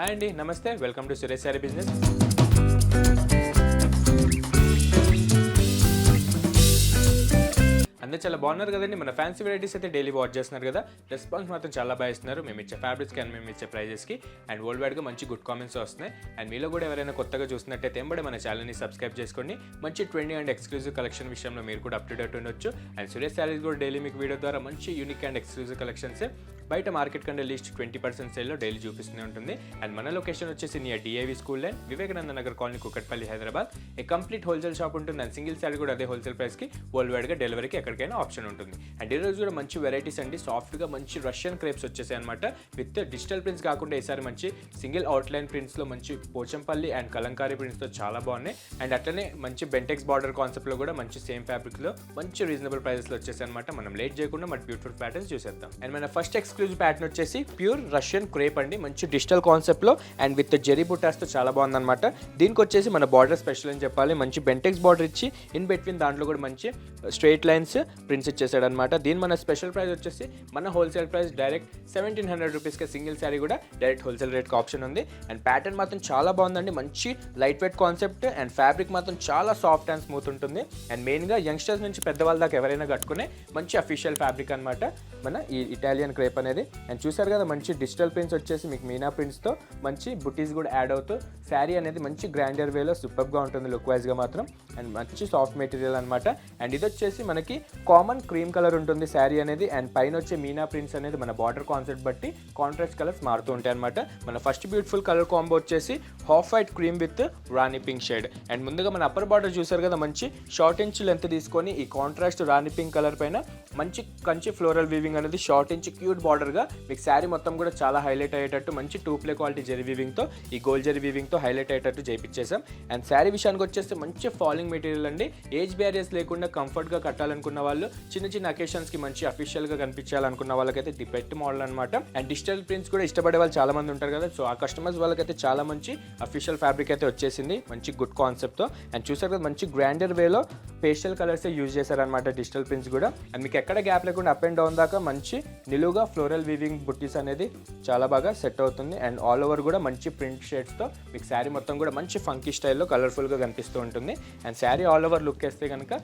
Hi అండి, నమస్తే. Welcome to Suresh sorry business. అందరూ చాలా బాగున్నారు కదండి. మన ఫ్యాన్సీ వెరైటీస్ అయితే డైలీ వాచ్ చేస్తున్నారు కదా. రెస్పాన్స్ మాత్రం చాలా బాగా ఇస్తున్నారు. మేము ఇచ్చే ఫ్యాబ్రిక్స్కి అండ్ మేము ఇచ్చే ప్రైజెస్కి అండ్ వరల్డ్ వైడ్గా మంచి గుడ్ కామెంట్స్ వస్తున్నాయి. అండ్ మీలో కూడా ఎవరైనా కొత్తగా చూసినట్టయితే ఎంబడే మన ఛానల్ని సబ్స్క్రైబ్ చేసుకోండి. మంచి ట్రెండింగ్ అండ్ ఎక్స్క్లూజివ్ కలెక్షన్ విషయంలో మీరు కూడా అప్ టు డేట్ ఉండొచ్చు. అండ్ సురేష్ సారీస్ కూడా డైలీ మీకు వీడియో ద్వారా మంచి యూనిక్ అండ్ ఎక్స్క్లూజివ్ కలెక్షన్స్ బయట మార్కెట్ కంటే లీస్ట్ 20% సేల్లో డైలీ చూపిస్తూనే ఉంటుంది. అండ్ మన లొకేషన్ వచ్చేసి near DIV school line, Vivekananda Nagar colony, Kukatpally, Hyderabad. ఏ కంప్లీట్ హోల్సేల్ షాప్ ఉంటుంది. అండ్ సింగిల్ సారీ కూడా అదే హోల్సేల్ ప్రైస్కి వరల్డ్ వైడ్గా డెలివరీకి ఎక్కడికైనా ఆప్షన్ ఉంటుంది. అండ్ ఈరోజు కూడా మంచి వెరైటీస్ అండి. సాఫ్ట్గా మంచి రష్యన్ క్రేప్స్ వచ్చేసాయి అనమాట. విత్ డిజిటల్ ప్రింట్స్ కాకుండా ఈసారి మంచి సింగిల్ అవుట్లైన్ ప్రింట్స్లో మంచి పోచంపల్లి అండ్ కలంకారీ ప్రింట్స్తో చాలా బాగున్నాయి. అండ్ అట్లనే మంచి బెంటెక్స్ బార్డర్ కాన్సెప్ట్లో కూడా మంచి సేమ్ ఫ్యాబ్రిక్లో మంచి రీజనబుల్ ప్రైజెస్లో వచ్చేసాయి అనమాట. మనం లేట్ చేయకుండా మన బ్యూటిఫుల్ ప్యాటర్న్స్ చూసేద్దాం. అండ్ మన ఫస్ట్ ఎక్స్క్లూజివ్ ప్యాటర్న్ వచ్చేసి ప్యూర్ రష్యన్ క్రేప్ అండి. మంచి డిజిటల్ కాన్సెప్ట్లో అండ్ విత్ జెరీ బుటాస్తో చాలా బాగుందన్నమాట. దీనికి వచ్చేసి మన బార్డర్ స్పెషల్ అని చెప్పాలి. మంచి బెంటెక్స్ బార్డర్ ఇచ్చి ఇన్ బిట్వీన్ దాంట్లో కూడా మంచి స్ట్రైట్ లైన్స్ ప్రింట్స్ ఇచ్చేసాడు అనమాట. దీని మన స్పెషల్ ప్రైస్ వచ్చేసి మన హోల్సేల్ ప్రైస్ డైరెక్ట్ 1700 రూపీస్కి సింగిల్ శారీ కూడా డైరెక్ట్ హోల్సేల్ రేట్కి ఆప్షన్ ఉంది. అండ్ ప్యాటర్న్ మాత్రం చాలా బాగుందండి. మంచి light weight concept and fabric మాత్రం చాలా సాఫ్ట్ అండ్ స్మూత్ ఉంటుంది. అండ్ మెయిన్గా యంగ్స్టర్స్ నుంచి పెద్దవాళ్ళ దాకా ఎవరైనా కట్టుకునే మంచి అఫీషియల్ ఫ్యాబ్రిక్ అనమాట మన ఈ ఇటాలియన్ క్రేప్ అనేది. అండ్ చూసారు కదా మంచి డిజిటల్ ప్రింట్స్ వచ్చేసి మీకు మీనా ప్రింట్స్తో మంచి బుటీస్ కూడా యాడ్ అవుతూ శారీ అనేది మంచి గ్రాండర్ వేలో సూపర్గా ఉంటుంది లుక్ వైజ్గా మాత్రం. అండ్ మంచి సాఫ్ట్ మెటీరియల్ అనమాట. అండ్ ఇది వచ్చేసి మనకి కామన్ క్రీమ్ కలర్ ఉంటుంది శారీ అనేది. అండ్ పైన వచ్చే మీనా ప్రింట్స్ అనేది మన బార్డర్ కాన్సెప్ట్ బట్టి కాంట్రాస్ట్ కలర్స్ మారుతూ ఉంటాయి అనమాట. మన ఫస్ట్ బ్యూటిఫుల్ కలర్ కాంబో వచ్చేసి half white cream with rani pink shade. And ముందుగా మన అప్పర్ బార్డర్ చూసారు కదా మంచి షార్ట్ ఇంచ్ లెంత్ తీసుకొని ఈ కాంట్రాస్ట్ రాణి పింక్ కలర్ పైన మంచి కంచి ఫ్లోరల్ వీవింగ్ అనేది షార్ట్ ఇంచ్ క్యూట్ బార్డర్గా మీకు శారీ మొత్తం కూడా చాలా హైలైట్ అయ్యేటట్టు మంచి 2 క్వాలిటీ జెరీ వీవింగ్తో ఈ గోల్డ్ జెరీ వీవింగ్తో హైలైట్ అయ్యేటట్టు చేయించేసాం. అండ్ శారీ విషయానికి వచ్చేస్తే మంచి ఫాలింగ్ మెటీరియల్ అండి. ఏజ్ బ్యారియర్స్ లేకుండా కంఫర్ట్గా కట్టాలనుకున్న వాళ్ళు, చిన్న చిన్న అకేషన్స్కి మంచి అఫీషియల్గా కనిపించాలనుకున్న వాళ్ళకైతే ది బెస్ట్ మోడల్ అనమాట. అండ్ డిజిటల్ ప్రింట్స్ కూడా ఇష్టపడే వాళ్ళు చాలా మంది ఉంటారు కదా. సో ఆ కస్టమర్స్ వాళ్ళకైతే చాలా మంచి అఫీషియల్ ఫ్యాబ్రిక్ అయితే వచ్చేసింది మంచి గుడ్ కాన్సెప్ట్తో. అండ్ చూసారు కదా మంచి గ్రాండర్ వేలో పేస్టల్ కలర్సే యూజ్ చేశారనమాట డిజిటల్ ప్రింట్స్ కూడా. అండ్ మీకు ఎక్కడ గ్యాప్ లేకుండా అప్ అండ్ డౌన్ దాకా మంచి నిలువుగా ఫ్లోరల్ వీవింగ్ బుట్టీస్ అనేది చాలా బాగా సెట్ అవుతుంది. అండ్ ఆల్ ఓవర్ కూడా మంచి ప్రింట్ షేడ్స్తో మీకు శారీ మొత్తం కూడా మంచి ఫంకీ స్టైల్లో కలర్ఫుల్గా కనిపిస్తూ ఉంటుంది. And sari all over look వేస్తే కనుక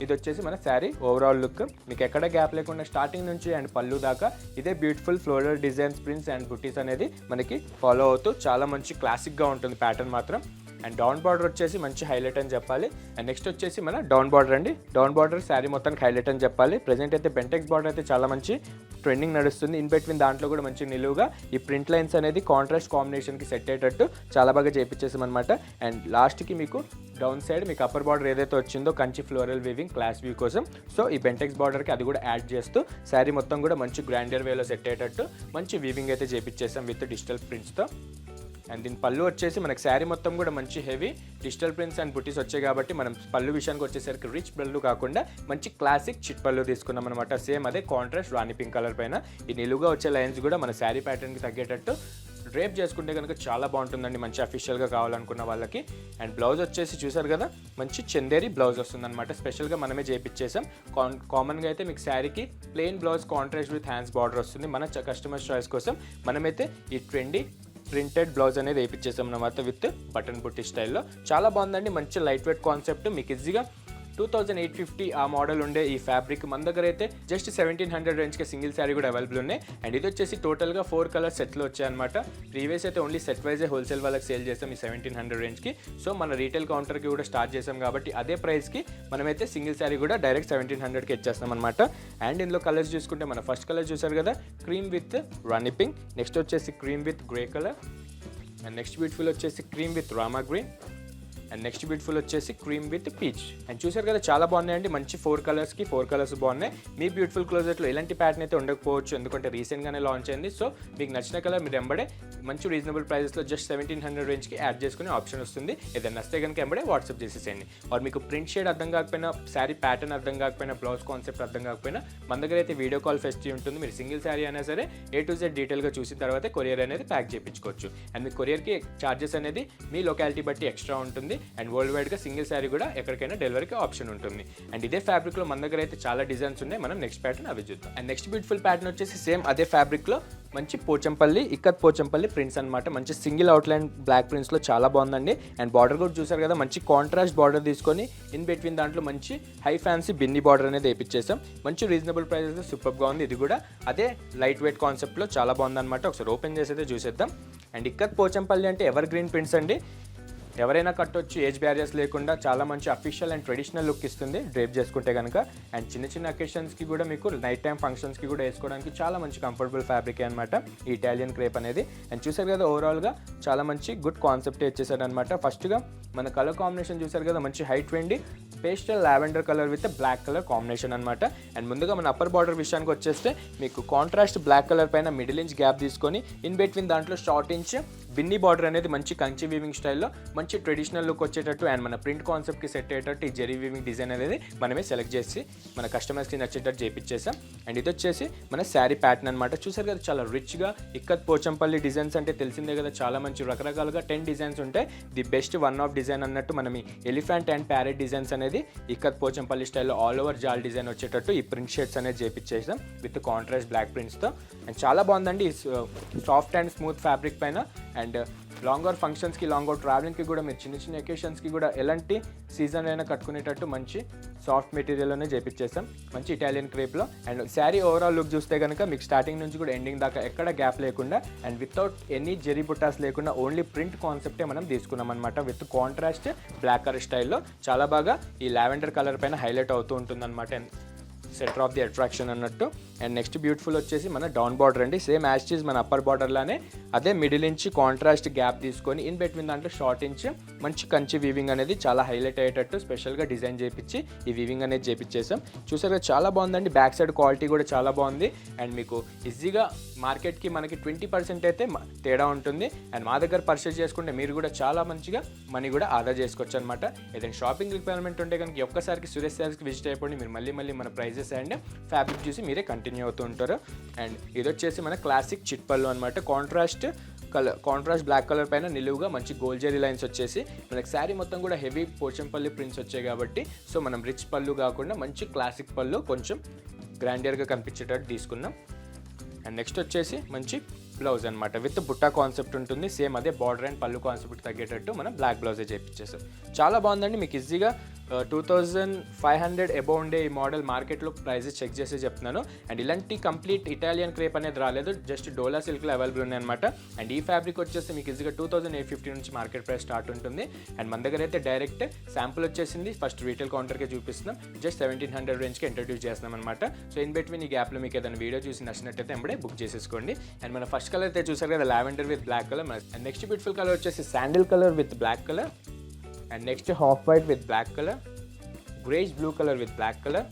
ఇది వచ్చేసి మన శారీ ఓవరాల్ లుక్. మీకు ఎక్కడ గ్యాప్ లేకుండా స్టార్టింగ్ నుంచి అండ్ పళ్ళు దాకా ఇదే beautiful floral designs prints and బుటీస్ అనేది మనకి ఫాలో అవుతూ చాలా మంచి క్లాసిక్గా ఉంటుంది ప్యాటర్న్ మాత్రం. అండ్ డౌన్ బార్డర్ వచ్చేసి మంచి హైలైట్ అని చెప్పాలి. అండ్ నెక్స్ట్ వచ్చేసి మన డౌన్ బార్డర్ అండి. డౌన్ బార్డర్ శారీ మొత్తానికి హైలైట్ అని చెప్పాలి. ప్రెజెంట్ అయితే బెంటెక్స్ బార్డర్ అయితే చాలా మంచి ట్రెండింగ్ నడుస్తుంది. ఇన్ బిట్వీన్ దాంట్లో కూడా మంచి నిలువుగా ఈ ప్రింట్ లైన్స్ అనేది కాంట్రాస్ట్ కాంబినేషన్కి సెట్ అయ్యేటట్టు చాలా బాగా చేయించేసాం అనమాట. అండ్ లాస్ట్కి మీకు డౌన్ సైడ్ మీకు అప్పర్ బార్డర్ ఏదైతే వచ్చిందో Kanchi floral weaving class view కోసం సో ఈ బెంటెక్స్ బార్డర్కి అది కూడా యాడ్ చేస్తూ శారీ మొత్తం కూడా మంచి గ్రాండర్ వేలో సెట్ అయ్యేటట్టు మంచి వీవింగ్ అయితే చేయించేసాం విత్ డిజిటల్ ప్రింట్స్తో. అండ్ దీని పళ్ళు వచ్చేసి మనకి శారీ మొత్తం కూడా మంచి హెవీ డిజిటల్ ప్రింట్స్ అండ్ బుటీస్ వచ్చాయి కాబట్టి మనం పళ్ళు విషయానికి వచ్చేసరికి రిచ్ పళ్ళు కాకుండా మంచి క్లాసిక్ చిట్ పళ్ళు తీసుకున్నాం అనమాట. సేమ్ అదే కాంట్రాస్ట్ రాణి పింక్ కలర్ పైన ఈ నిలువుగా వచ్చే లైన్స్ కూడా మన శారీ ప్యాటర్న్కి తగ్గేటట్టు డ్రేప్ చేసుకుంటే కనుక చాలా బాగుంటుందండి మంచి అఫీషియల్గా కావాలనుకున్న వాళ్ళకి. అండ్ బ్లౌజ్ వచ్చేసి చూసారు కదా మంచి చందేరి బ్లౌజ్ వస్తుందన్నమాట. స్పెషల్గా మనమే చేయించేసాం. కామన్గా అయితే మీకు శారీకి plain blouse contrast with hands border వస్తుంది. మన కస్టమర్స్ చాయిస్ కోసం మనమైతే ఈ ట్రెండీ ప్రింటెడ్ బ్లౌజ్ అనేది వేయించేసాం అన్నమాట విత్ బటన్ బుట్టి స్టైల్లో. చాలా బాగుందండి మంచి లైట్ వెయిట్ కాన్సెప్ట్. మీకు ఈజీగా 2850 ఆ మోడల్ ఉండే ఈ ఫ్యాబ్రిక్ మన దగ్గర అయితే జస్ట్ 1700 రేంజ్కి సింగిల్ శారీ కూడా అవైలబుల్ ఉన్నాయి. అండ్ ఇది వచ్చేసి టోటల్గా 4 కలర్ సెట్లు వచ్చాయన్నమాట. ప్రీవియస్ అయితే ఓన్లీ సెట్ వైజే హోల్సేల్ వాళ్ళకి సేల్ చేస్తాం ఈ 1700 రేంజ్కి. సో మన రీటైల్ కౌంటర్కి కూడా స్టార్ట్ చేసాం కాబట్టి అదే ప్రైస్కి మనమైతే సింగిల్ శారీ కూడా డైరెక్ట్ 1700కి ఇచ్చేస్తాం అనమాట. అండ్ ఇందులో కలర్స్ చూసుకుంటే మన ఫస్ట్ కలర్ చూసారు కదా cream with rani pink, next వచ్చేసి cream with grey colour, and next beautiful వచ్చేసి cream with rama green, and next beautiful వచ్చేసి క్రీమ్ విత్ పీచ్. అండ్ చూసారు కదా చాలా బాగున్నాయండి మంచి 4 కలర్స్కి 4 కలర్స్ బాగున్నాయి. మీ బ్యూటిఫుల్ క్లోజెట్లో ఎలాంటి ప్యాటర్న్ అయితే ఉండకపోవచ్చు ఎందుకంటే రీసెంట్గానే లాంచ్ అయింది. సో మీకు నచ్చిన కలర్ మీరు ఎంబడే మంచి రీజనబుల్ ప్రైజెస్లో జస్ట్ 1700 రేంజ్కి యాడ్ చేసుకునే ఆప్షన్ వస్తుంది. ఏదైనా నచ్చితే కనుక ఎంబడే వాట్సాప్ చేసేసేయండి. ఆర్ మీకు ప్రింట్ షేడ్ అర్థం కాకపోయినా శారీ ప్యాటర్న్ అర్థం కాకపోయినా బ్లౌజ్ కాన్సెప్ట్ అర్థం కాకపోయినా మన దగ్గర అయితే వీడియో కాల్ ఫెసిలిటీ ఉంటుంది. మీరు సింగిల్ శారీ అయినా సరే A to Z డీటెయిల్గా చూసిన తర్వాత కొరియర్ అనేది ప్యాక్ చేయించుకోవచ్చు. అండ్ మీ కొరియర్కి ఛార్జెస్ అనేది మీ లొకాలిటీ బట్టి ఎక్స్ట్రా ఉంటుంది. అండ్ వరల్డ్ వైడ్గా సింగిల్ శారీ కూడా ఎక్కడికైనా డెలివరీకి ఆప్షన్ ఉంటుంది. అండ్ ఇదే ఫ్యాబ్రిక్లో మన దగ్గర అయితే చాలా డిజైన్స్ ఉన్నాయి. మనం నెక్స్ట్ ప్యాటర్న్ అవి చూద్దాం. అండ్ నెక్స్ట్ బ్యూటిఫుల్ ప్యాటర్న్ వచ్చేసి సేమ్ అదే ఫ్యాబ్రిక్లో మంచి పోచంపల్లి ఇక్కత్ పోచంపల్లి ప్రింట్స్ అనమాట. మంచి సింగిల్ అవుట్లైన్ బ్లాక్ ప్రింట్స్లో చాలా బాగుందండి. అండ్ బార్డర్ కూడా చూసారు కదా, మంచి కాంట్రాస్ట్ బార్డర్ తీసుకొని ఇన్ బిట్వీన్ దాంట్లో మంచి హై ఫ్యాన్సీ బిన్ని బార్డర్ అనేది వేయించేసాం. మంచి రీజనబుల్ ప్రైసెస్, సూపర్గా ఉంది. ఇది కూడా అదే లైట్ వెయిట్ కాన్సెప్ట్లో చాలా బాగుందన్నమాట. ఒకసారి ఓపెన్ చేసి అయితే చూసేద్దాం. అండ్ ఇక్కత్ పోచంపల్లి అంటే ఎవర్ గ్రీన్ ప్రింట్స్ అండి. ఎవరైనా కట్టొచ్చు, ఏజ్ బ్యారియర్స్ లేకుండా చాలా మంచి అఫీషియల్ అండ్ ట్రెడిషనల్ లుక్ ఇస్తుంది డ్రేప్ చేసుకుంటే కనుక. అండ్ చిన్న చిన్న అకేషన్స్కి కూడా మీకు నైట్ టైం ఫంక్షన్స్కి కూడా వేసుకోవడానికి చాలా మంచి కంఫర్టబుల్ ఫ్యాబ్రిక్ అనమాట ఈ ఇటాలియన్ క్రేప్ అనేది. అండ్ చూసారు కదా, ఓవరాల్గా చాలా మంచి గుడ్ కాన్సెప్ట్ ఇచ్చేసాడు అనమాట. ఫస్ట్గా మన కలర్ కాంబినేషన్ చూసారు కదా, మంచి హైట్ వెండి pastel lavender colour with black colour combination అనమాట. అండ్ ముందుగా మన అప్పర్ బార్డర్ విషయానికి వచ్చేస్తే మీకు కాంట్రాస్ట్ బ్లాక్ కలర్ పైన మిడిల్ ఇంచ్ గ్యాప్ తీసుకొని ఇన్ బిట్వీన్ దాంట్లో షార్ట్ ఇంచ్ బిన్నీ బార్డర్ అనేది మంచి కంచి వీవింగ్ స్టైల్లో మంచి ట్రెడిషనల్ లుక్ వచ్చేటట్టు అండ్ మన ప్రింట్ కాన్సెప్ట్కి సెట్ అయ్యేటట్టు ఈ జెరీ వీవింగ్ డిజైన్ అనేది మనమే సెలెక్ట్ చేసి మన కస్టమర్స్కి నచ్చేటట్టు చేయించేసాం. అండ్ ఇది వచ్చేసి మన శారీ ప్యాటర్న్ అనమాట. చూసారు కదా, చాలా రిచ్గా ఇక్కత్ పోచంపల్లి డిజైన్స్ అంటే తెలిసిందే కదా, చాలా మంచి రకరకాలుగా 10 డిజైన్స్ ఉంటాయి. The best one of design అన్నట్టు మనం ఈ ఎలిఫెంట్ అండ్ ప్యారెట్ డిజైన్స్ అనేది ఇక్కత్ పోచంపల్లి స్టైల్లో ఆల్ ఓవర్ జాల్ డిజైన్ వచ్చేటట్టు ఈ ప్రింట్ షేడ్స్ అనేది చేయించేసాం విత్ కాంట్రాస్ట్ బ్లాక్ ప్రింట్స్తో. అండ్ చాలా బాగుందండి. సాఫ్ట్ అండ్ స్మూత్ ఫ్యాబ్రిక్ పైన అండ్ లాంగర్ ఫంక్షన్స్కి, లాంగర్ ట్రావెలింగ్కి కూడా మీరు చిన్న చిన్న ఎకేషన్స్కి కూడా ఎలాంటి సీజన్ అయినా కట్టుకునేటట్టు మంచి సాఫ్ట్ మెటీరియల్లోనే చేపించేస్తాం మంచి ఇటాలియన్ క్రేప్లో. అండ్ శారీ ఓవరాల్ లుక్ చూస్తే కనుక మీకు స్టార్టింగ్ నుంచి కూడా ఎండింగ్ దాకా ఎక్కడ గ్యాప్ లేకుండా అండ్ వితౌట్ ఎనీ జెరీ బుట్టాస్ లేకుండా ఓన్లీ ప్రింట్ కాన్సెప్టే మనం తీసుకున్నాం అనమాట. విత్ కాంట్రాస్ట్ బ్లాక్ కలర్ స్టైల్లో చాలా బాగా ఈ లావెండర్ కలర్ పైన హైలైట్ అవుతూ ఉంటుంది అనమాట, సెంటర్ ఆఫ్ ది అట్రాక్షన్ అన్నట్టు. అండ్ నెక్స్ట్ బ్యూటిఫుల్ వచ్చేసి మన డౌన్ బార్డర్ అండి. సేమ్ యాజ్ చీజ్ మన అప్పర్ బార్డర్లానే అదే మిడిల్ ఇంచ్ కాంట్రాస్ట్ గ్యాప్ తీసుకొని ఇన్ బిట్వీన్ దాంట్లో షార్ట్ ఇంచ్ మంచి కంచి వీవింగ్ అనేది చాలా హైలైట్ అయ్యేటట్టు స్పెషల్గా డిజైన్ చేయించి ఈ వీవింగ్ అనేది చేయించేసాం. చూసారుగా చాలా బాగుందండి. బ్యాక్ సైడ్ క్వాలిటీ కూడా చాలా బాగుంది. అండ్ మీకు ఈజీగా మార్కెట్కి మనకి 20% అయితే తేడా ఉంటుంది. అండ్ మా దగ్గర పర్చేస్ చేసుకుంటే మీరు కూడా చాలా మంచిగా మనీ కూడా ఆదా చేసుకోవచ్చు అనమాట. ఏదైనా షాపింగ్ రిక్వైర్మెంట్ ఉంటే కనుక ఒక్కసారికి సురేష్ శారీస్కి విజిట్ అయిపోండి. మీరు మళ్ళీ మన ప్రైజెస్ అండ్ ఫ్యాబ్రిక్ చూసి మీరే కంటిన్యూ అవుతూ ఉంటారు. అండ్ ఇది వచ్చేసి మన క్లాసిక్ చిట్ పళ్ళు అనమాట. కాంట్రాస్ట్ బ్లాక్ కలర్ పైన నిలువుగా మంచి గోల్డ్ జెరీ లైన్స్ వచ్చేసి మనకి శారీ మొత్తం కూడా హెవీ పోచంపల్లి ప్రింట్స్ వచ్చాయి కాబట్టి సో మనం రిచ్ పళ్ళు కాకుండా మంచి క్లాసిక్ పళ్ళు కొంచెం గ్రాండియర్గా కనిపించేటట్టు తీసుకున్నాం. అండ్ నెక్స్ట్ వచ్చేసి మంచి బ్లౌజ్ అనమాట విత్ బుట్టా కాన్సెప్ట్ ఉంటుంది. సేమ్ అదే బార్డర్ అండ్ పళ్ళు కాన్సెప్ట్ తగ్గేటట్టు మనం బ్లాక్ బ్లౌజే చేయించేసాం. చాలా బాగుందండి. మీకు ఈజీగా 2500 అబౌవ్ ఉండే ఈ మోడల్ మార్కెట్లో ప్రైజెస్ చెక్ చేసి చెప్తున్నాను. అండ్ ఇలాంటి కంప్లీట్ ఇటాలియన్ క్రేప్ అనేది రాలేదు, జస్ట్ డోలా సిల్క్లో అవైలబుల్ ఉన్నాయన్నమాట. అండ్ ఈ ఫ్యాబ్రిక్ వచ్చేసి మీకు ఈజీగా 2850 నుంచి మార్కెట్ ప్రైస్ స్టార్ట్ ఉంటుంది. అండ్ మన దగ్గర అయితే డైరెక్ట్ శాంపుల్ వచ్చేసింది, ఫస్ట్ రీటైల్ కౌంటర్కే చూపిస్తున్నాం. జస్ట్ 1700 రేంజ్కి ఇంట్రడ్యూస్ చేస్తున్నాం అనమాట. సో ఇన్ బిట్వీన్ ఈ గ్యాప్లో మీకు ఏదైనా వీడియో చూసి నచ్చినట్టయితే ఎంబడే బుక్ చేసేసుకోండి. అండ్ మన ఫస్ట్ కలర్ అయితే చూసారు కదా, lavender with black colour. And next beautiful colour వచ్చేసి sandal colour with black colour. And next half white with black colour, greyish blue colour with black colour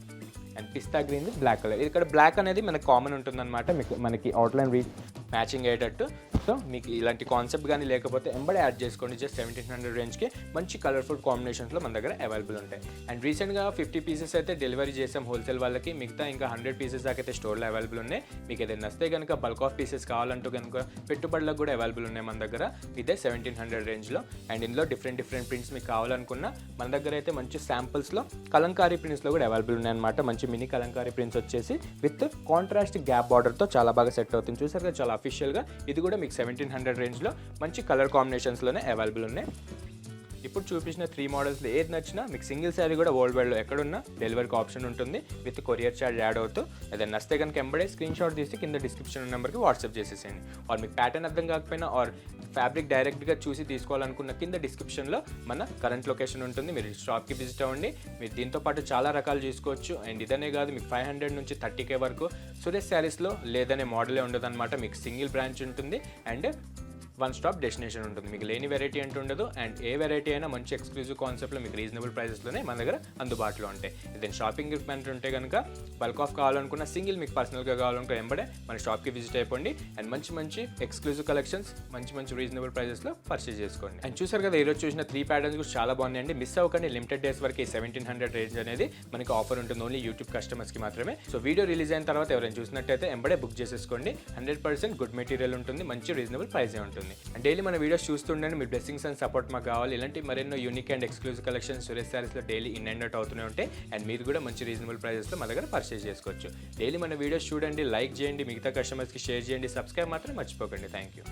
and pista green with black colour. ఇక్కడ black అనేది మనకి common ఉంటుందన్నమాట, మనకి outline matching అయ్యేటట్టు. So మీకు ఇలాంటి concept కానీ లేకపోతే ఎంబడే యాడ్ చేసుకోండి. జస్ట్ 1700 రేంజ్కి మంచి కలర్ఫుల్ కాంబినేషన్స్లో మన దగ్గర అవైలబుల్ ఉంటాయి. అండ్ రీసెంట్గా 50 పీసెస్ అయితే డెలివరీ చేసాం హోల్సేల్ వాళ్ళకి. మిగతా ఇంకా 100 పీసెస్ దాకా అయితే స్టోర్లో అవైలబుల్ ఉన్నాయి. మీకు ఏదైనా వస్తే కనుక బల్క్ ఆఫ్ పీసెస్ కావాలంటూ కనుక పెట్టుబడులకు కూడా అవైలబుల్ ఉన్నాయి మన దగ్గర. ఇదే 1700 రేంజ్లో. అండ్ ఇందులో డిఫరెంట్ ప్రింట్స్ మీకు కావాలనుకున్న మన దగ్గర అయితే మంచి శాంపుల్స్లో కలంకారీ ప్రింట్స్లో కూడా అవైలబుల్ ఉన్నాయన్నమాట. మంచి మినీ కలంకారీ ప్రింట్స్ వచ్చేసి విత్ కాంట్రాస్ట్ గ్యాప్ బార్డర్తో చాలా బాగా సెట్ అవుతుంది. చూసారు కదా, చాలా అఫీషియల్గా. ఇది కూడా మీకు 1700 రేంజ్లో మంచి కలర్ కాంబినేషన్స్లోనే అవైలబుల్ ఉన్నాయి. ఇప్పుడు చూపించిన 3 మోడల్స్లో ఏది నచ్చినా మీకు సింగిల్ శారీ కూడా వరల్డ్ వైడ్లో ఎక్కడున్నా డెలివరీకి ఆప్షన్ ఉంటుంది విత్ కొరియర్ చార్జ్ యాడ్ అవుతూ. ఏదైనా నస్తే కనుక ఎంబడే స్క్రీన్ షాట్ తీసి కింద డిస్క్రిప్షన్ నెంబర్కి వాట్సాప్ చేసేసేయండి. ఆర్ మీకు ప్యాటర్న్ అర్థం కాకపోయినా ఆర్ ఫ్యాబ్రిక్ డైరెక్ట్గా చూసి తీసుకోవాలనుకున్న కింద డిస్క్రిప్షన్లో మన కరెంట్ లొకేషన్ ఉంటుంది. మీరు షాప్కి విజిట్ అవ్వండి. మీరు దీంతో పాటు చాలా రకాలు చూసుకోవచ్చు. అండ్ ఇదనే కాదు, మీకు 500 నుంచి 30K వరకు సురేష్ శారీస్లో లేదనే మోడలే ఉండదు అనమాట. మీకు సింగిల్ బ్రాంచ్ ఉంటుంది అండ్ వన్ స్టాప్ డెస్టినేషన్ ఉంటుంది. మీకు లేని వెరైటీ అంటూ ఉండదు. అండ్ ఏ వెరైటీ అయినా మంచి ఎక్స్క్లూజివ్ కాన్సెప్ట్లో మీకు రీజనబుల్ ప్రైసెస్లోనే మన దగ్గర అందుబాటులో ఉంటాయి. ఇదేం షాపింగ్ రిక్వైర్మెంట్ ఉంటే కనుక బల్క్ ఆఫ్ కావాలనుకున్న సింగిల్ మీకు పర్సనల్గా కావాలనుకున్న ఎంబడే మన షాప్కి విజిట్ అయిపోండి. అండ్ మంచి ఎక్స్క్లూజివ్ కలెక్షన్స్ మంచి రీజనబుల్ ప్రైసెస్లో పర్చేస్ చేసుకోండి. అండ్ చూసారు కదా, ఈరోజు చూసిన 3 ప్యాటర్న్స్ కూడా చాలా బాగున్నాయండి. మిస్ అవ్వకండి. లిమిటెడ్ డేస్ వరకు 1700 రేంజ్ అనేది మనకి ఆఫర్ ఉంటుంది ఓన్లీ యూట్యూబ్ కస్టమర్స్కి మాత్రమే. సో వీడియో రిలీజ్ అయిన తర్వాత ఎవరైనా చూసినట్టయితే ఎంబడే బుక్ చేసేసుకోండి. 100% గుడ్ మెటీరియల్ ఉంటుంది, మంచి రీజనబుల్ ప్రైసే ఉంటుంది. ఉంటుంది. అండ్ డైలీ మన వీడియోస్ చూస్తుండండి, మీ బ్లెస్సింగ్స్ అండ్ సపోర్ట్ మాకు కావాలి. ఇలాంటి మరెన్నో unique and exclusive collections Suresh శారీస్లో డైలీ ఇన్ అండ్ అవుట్ అవుతూనే ఉంటాయి. అండ్ మీరు కూడా మంచి రీజనబుల్ ప్రైజెస్లో మన దగ్గర పర్చేస్ చేసుకోవచ్చు. డైలీ మన వీడియోస్ చూడండి, లైక్ చేయండి, మిగతా కస్టమర్స్కి షేర్ చేయండి, సబ్స్క్రైబ్ మాత్రం మర్చిపోకండి. Thank you.